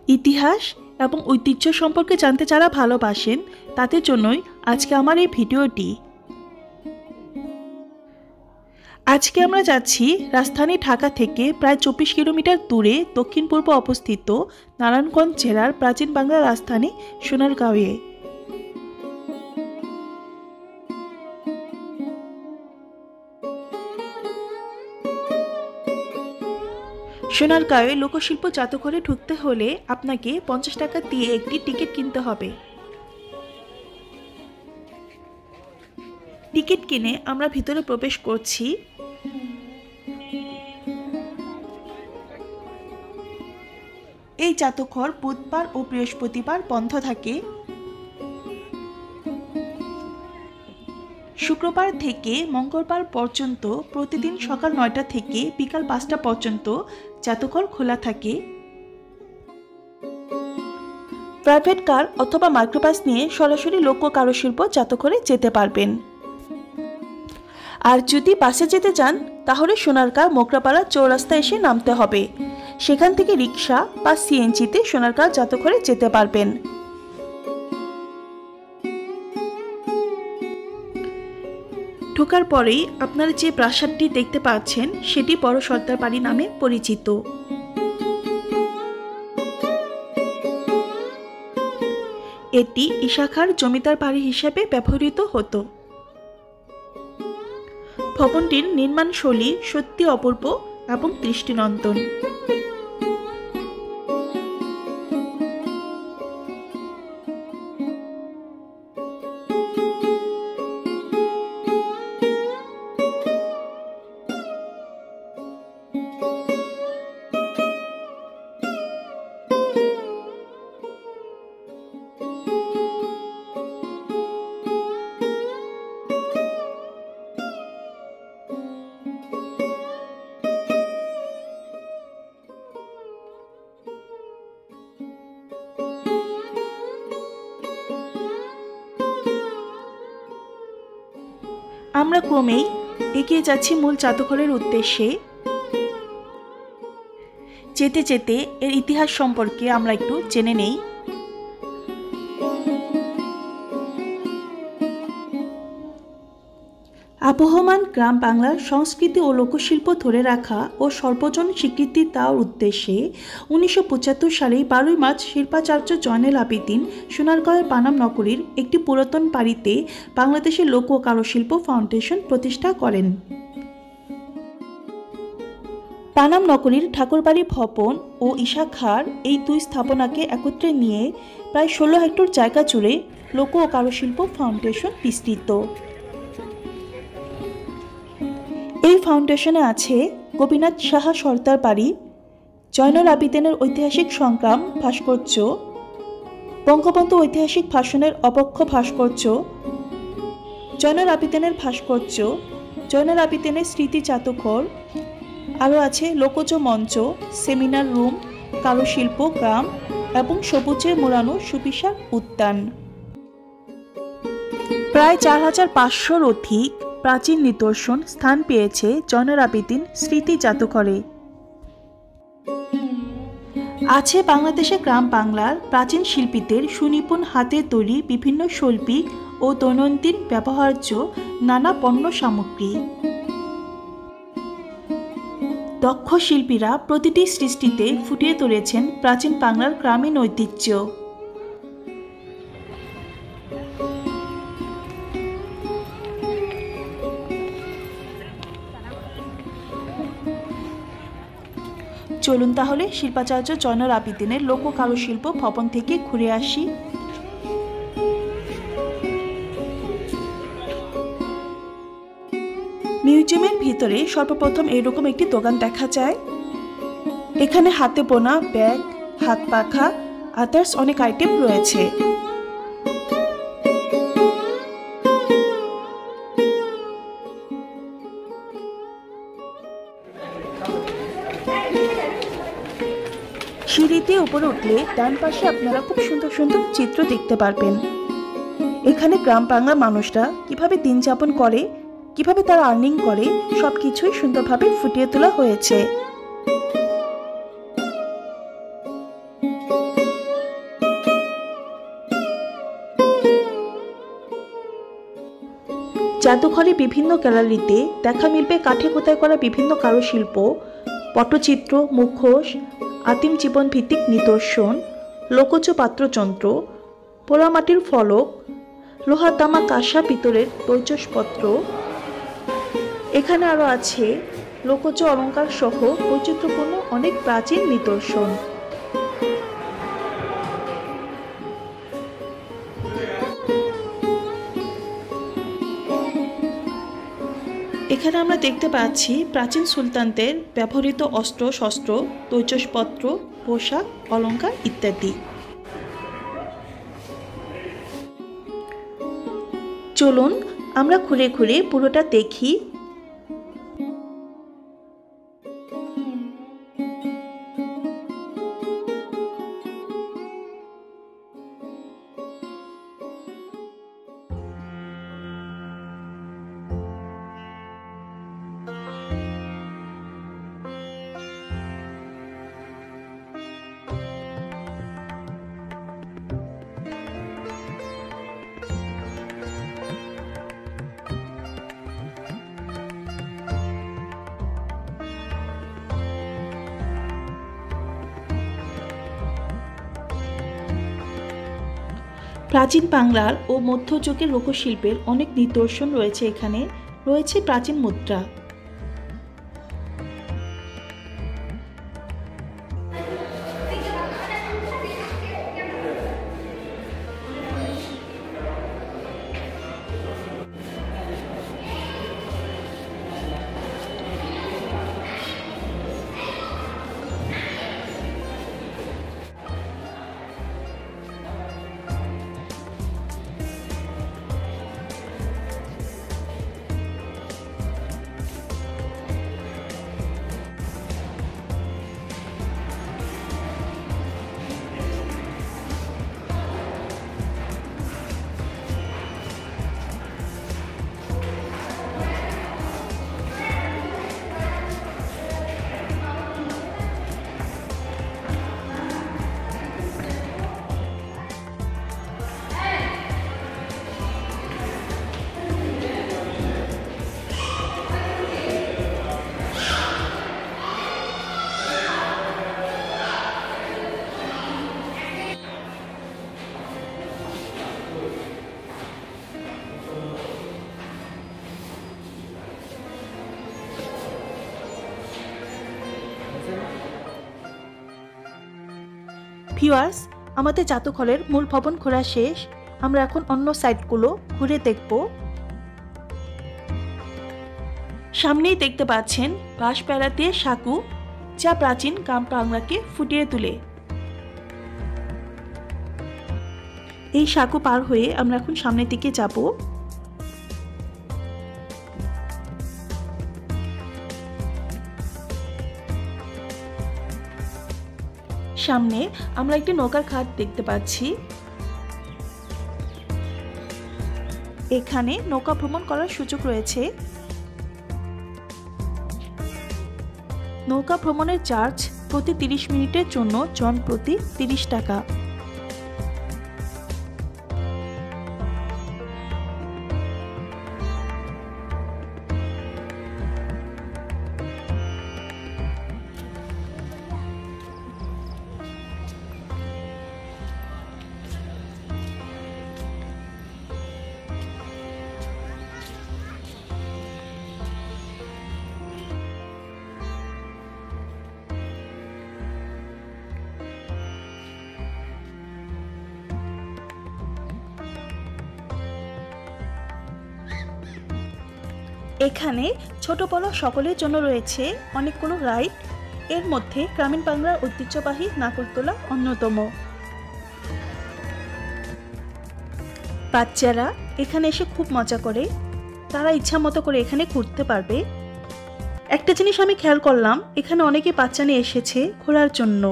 ইতিহাস এবং ঐতিহ্য সম্পর্কে জানতে যারা ভালোবাসেন তাদের জন্যই আজকে আমার এই ভিডিওটি। আজকে আমরা যাচ্ছি রাজধানী ঢাকা থেকে প্রায় 24 কিলোমিটার দূরে দক্ষিণ পূর্ব অবস্থিত নারায়ণগঞ্জ জেলার প্রাচীন বাংলার রাজধানী সোনারগাঁওয়ে। সোনারগাঁওয়ে লোকশিল্প জাদুঘরে ঢুকতে হলে আপনাকে 50 টাকা দিয়ে একটি টিকিট কিনতে হবে। টিকিট কিনে আমরা ভিতরে প্রবেশ করছি। এই জাদুঘর বুধবার ও বৃহস্পতিবার বন্ধ থাকে। শুক্রবার থেকে মঙ্গলবার পর্যন্ত প্রতিদিন সকাল 9টা থেকে বিকাল 5টা পর্যন্ত জাদুঘর খোলা থাকে। প্রাইভেট কার অথবা মাইক্রোবাস নিয়ে সরাসরি লোক কারুশিল্প জাদুঘরে যেতে পারবেন। আর যদি বাসে যেতে চান তাহলে সোনারগাঁ মোগরাপাড়া চৌরাস্তা এসে নামতে হবে। সেখান থেকে রিক্সা বা সিএনজিতে সোনারগাঁ জাদুঘরে যেতে পারবেন। ঢোকার পরেই আপনারা যে প্রাসাদটি দেখতে পাচ্ছেন সেটি বড় সর্দার বাড়ি নামে পরিচিত। এটি ঈশা খাঁর জমিদার বাড়ি হিসেবে ব্যবহৃত হতো। ভবনটির নির্মাণ শৈলী সত্যি অপূর্ব এবং দৃষ্টিনন্দন। আমরা ক্রমেই এগিয়ে যাচ্ছি মূল জাদুঘরের উদ্দেশ্যে। যেতে যেতে এর ইতিহাস সম্পর্কে আমরা একটু জেনে নেই। আবহমান গ্রাম বাংলার সংস্কৃতি ও লোকশিল্প ধরে রাখা ও সর্বজন স্বীকৃতি দেওয়ার উদ্দেশ্যে 1975 সালে 12 মার্চ শিল্পাচার্য জয়নুল আবেদিন সোনারগাঁওয়ের পানাম নগরীর একটি পুরাতন বাড়িতে বাংলাদেশের লোক ও কারুশিল্প ফাউন্ডেশন প্রতিষ্ঠা করেন। পানাম নগরীর ঠাকুরবাড়ি ভবন ও ঈশা খাঁর এই দুই স্থাপনাকে একত্রে নিয়ে প্রায় 16 হেক্টর জায়গা জুড়ে লোক ও কারুশিল্প ফাউন্ডেশন বিস্তৃত। এই ফাউন্ডেশনে আছে গোপীনাথ সাহা সর্দার বাড়ি, জয়নুল আবেদিনের ঐতিহাসিক সংগ্রাম ভাস্কর্য, বঙ্গবন্ধু ঐতিহাসিক ভাষণের অবক্ষ ভাস্কর্য, জয়নুল আবেদিনের ভাস্কর্য, জয়নুল আবেদিনের স্মৃতি জাদুঘর, আরও আছে লোকজ মঞ্চ, সেমিনার রুম, কারুশিল্প গ্রাম এবং সবুজে মোড়ানো সুবিশাল উদ্যান। প্রায় 4500-র অধিক প্রাচীন নিদর্শন স্থান পেয়েছে জয়নুল আবেদিন স্মৃতি জাদুঘরে। আছে বাংলাদেশের গ্রাম বাংলার প্রাচীন শিল্পীদের সুনিপুণ হাতে তৈরি বিভিন্ন শৈল্পিক ও দৈনন্দিন ব্যবহার্য নানা পণ্য সামগ্রী। দক্ষ শিল্পীরা প্রতিটি সৃষ্টিতে ফুটিয়ে তুলেছেন প্রাচীন বাংলার গ্রামীণ ঐতিহ্য। চলুন তাহলে শিল্পাচার্য জয়নুল আবেদিনের লোক কারুশিল্প ভবন থেকে ঘুরে আসি। মিউজিয়ামের ভিতরে সর্বপ্রথম এরকম একটি দোকান দেখা যায়। এখানে হাতে বোনা ব্যাগ, হাত পাখা, আদার্স অনেক আইটেম রয়েছে। সিঁড়িতে উপরে উঠলে ডান পাশে আপনারা খুব সুন্দর সুন্দর চিত্র দেখতে পারবেন। এখানে গ্রাম বাংলার মানুষরা কিভাবে দিন যাপন করে, কিভাবে তারা আর্নিং করে, সবকিছুই সুন্দরভাবে ফুটিয়ে তোলা হয়েছে। জাদুঘরে বিভিন্ন গ্যালারিতে দেখা মিলবে কাঠে খোদাই করা বিভিন্ন কারুশিল্প, পটচিত্র, মুখোশ, আদিম জীবন ভিত্তিক নিদর্শন, লোকজ পাত্রযন্ত্র, পোড়ামাটির ফলক, লোহা, তামা, কাঁসা, পিতলের তৈজসপত্র। এখানে আরও আছে লোকজ অলঙ্কার সহ বৈচিত্র্যপূর্ণ অনেক প্রাচীন নিদর্শন। এখানে আমরা দেখতে পাচ্ছি প্রাচীন সুলতানদের ব্যবহৃত অস্ত্র শস্ত্র, তৈজসপত্র, পোশাক, অলঙ্কার ইত্যাদি। চলুন আমরা ঘুরে ঘুরে পুরোটা দেখি। প্রাচীন বাংলার ও মধ্যযুগের লোকশিল্পের অনেক নিদর্শন রয়েছে। এখানে রয়েছে প্রাচীন মুদ্রা। ভিউয়ার্স, আমাদের জাদুঘরের মূল ভবন ঘোরা শেষ। আমরা এখন অন্য সাইটগুলো ঘুরে দেখব। সামনেই দেখতে পাচ্ছেন বাঁশ বেড়া দিয়ে সাঁকু, যা প্রাচীন গ্রাম বাংলাকে ফুটিয়ে তোলে। এই সাঁকু পার হয়ে আমরা এখন সামনের দিকে যাব। সামনে আমরা একটি নৌকার ঘাট দেখতে পাচ্ছি। এখানে নৌকা ভ্রমণ করার সুযোগ রয়েছে। নৌকা ভ্রমণের চার্জ প্রতি 30 মিনিটের জন্য জন প্রতি 30 টাকা। এখানে ছোট বড় সকলের জন্য রয়েছে অনেকগুলো রাইড। এর মধ্যে গ্রামীণ বাংলার ঐতিহ্যবাহী নাগরদোলা অন্যতম। বাচ্চারা এখানে এসে খুব মজা করে, তারা ইচ্ছা মতো করে এখানে ঘুরতে পারবে। একটা জিনিস আমি খেয়াল করলাম, এখানে অনেকে বাচ্চা নিয়ে এসেছে ঘোরার জন্য।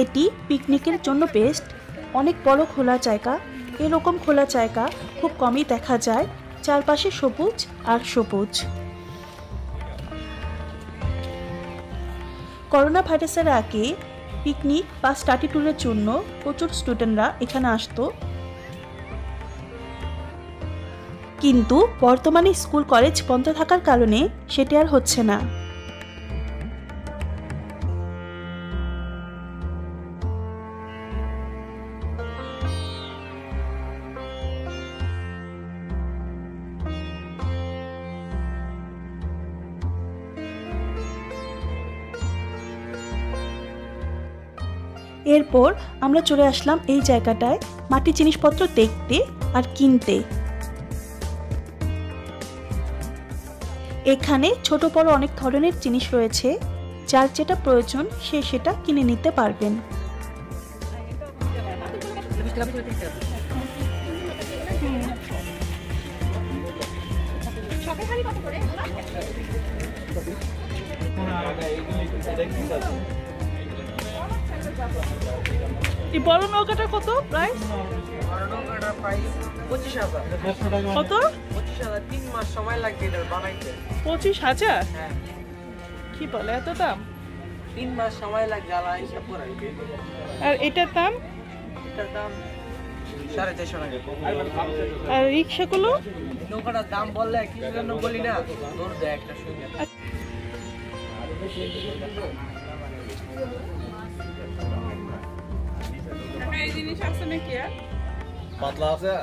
এটি পিকনিকের জন্য বেস্ট। অনেক বড় খোলা জায়গা, এরকম খোলা জায়গা খুব কমই দেখা যায়। চারপাশে সবুজ আর সবুজ। করোনা ভাইরাসের আগে পিকনিক বা স্টাডি ট্যুরের জন্য প্রচুর স্টুডেন্টরা এখানে আসতো, কিন্তু বর্তমানে স্কুল কলেজ বন্ধ থাকার কারণে সেটি আর হচ্ছে না। এরপর আমরা চলে আসলাম এই জায়গাটায় মাটির জিনিসপত্র দেখতে আর কিনতে। এখানে ছোট বড় অনেক ধরনের জিনিস রয়েছে, যার যেটা প্রয়োজন সে সেটা কিনে নিতে পারবেন। এই বড় নৌকাটা কত প্রাইস? বড় নৌকাটার প্রাইস 25,000। কত? 25,000। 3 মাস সময় লাগবে এটা বানাইতে। 25,000? হ্যাঁ। কি বলে এত দাম? 3 মাস সময় লাগে জ্বালা হিসাব করে। আর এটার দাম? এটার দাম 450 টাকা। আর রিকশাগুলো? নৌকাটার দাম বললে কি জন্য বলি না, দৌড় দেয় একটা শুনে। এই জিনিস আছে নাকি আর? পাতলা আছে?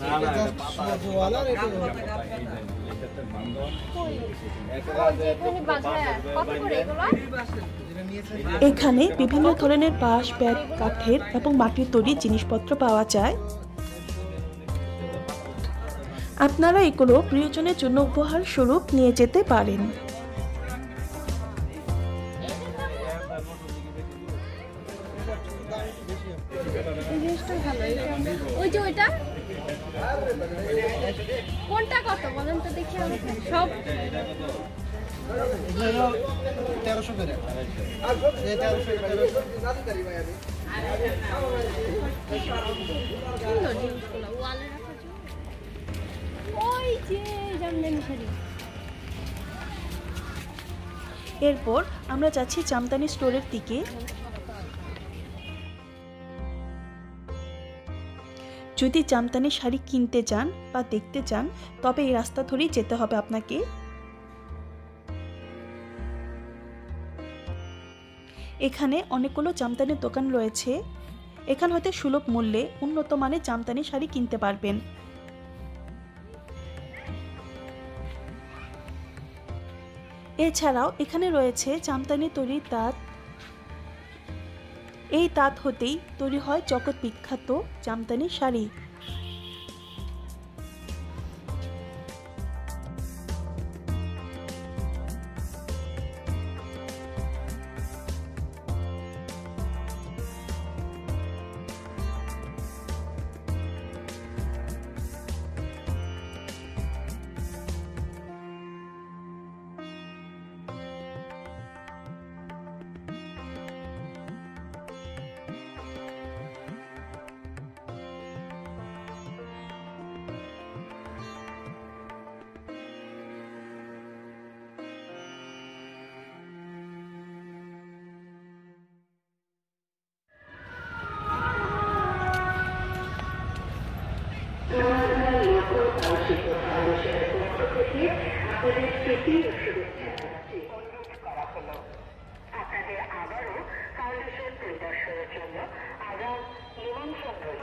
না না এটা পাতলা ওয়ালা রে তো এখানে বিভিন্ন ধরনের বাঁশ, বেত, কাঠের এবং মাটির তৈরি জিনিসপত্র পাওয়া যায়। আপনারা এগুলো প্রিয়জনের জন্য উপহার স্বরূপ নিয়ে যেতে পারেন। ওই যে ওইটা কোনটা কত বলেন তো দেখি আমি সব 1300 করে। এই 1300 করে সুন্দর জিনিসগুলো ওয়ালে রাখার জন্য। ওই যে জামদানি শাড়ি। এরপর আমরা যাচ্ছি জামদানি স্টোরের দিকে। যদি জামদানি শাড়ি কিনতে চান বা দেখতে চান তবে এই রাস্তা ধরেই যেতে হবে আপনাকে। এখানে অনেকগুলো জামদানির দোকান রয়েছে। এখান হতে সুলভ মূল্যে উন্নত মানের জামদানি শাড়ি কিনতে পারবেন। এছাড়াও এখানে রয়েছে জামদানি তৈরির তাঁত। এই তাঁত হতেই তৈরি হয় জগৎ বিখ্যাত জামদানি শাড়ি।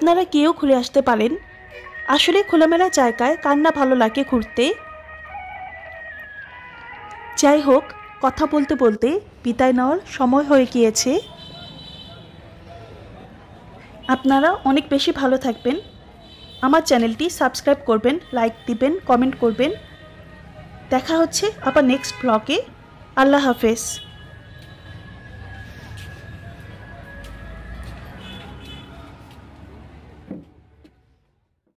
আপনারা কেউ ঘুরে আসতে পারেন। আসলে খোলামেলা জায়গায় কার না ভালো লাগে ঘুরতে। যাই হোক, কথা বলতে বলতে বিদায় নেওয়ার সময় হয়ে গিয়েছে। আপনারা অনেক বেশি ভালো থাকবেন। আমার চ্যানেলটি সাবস্ক্রাইব করবেন, লাইক দিবেন, কমেন্ট করবেন। দেখা হচ্ছে আবার নেক্সট ব্লগে। আল্লাহ হাফেজ।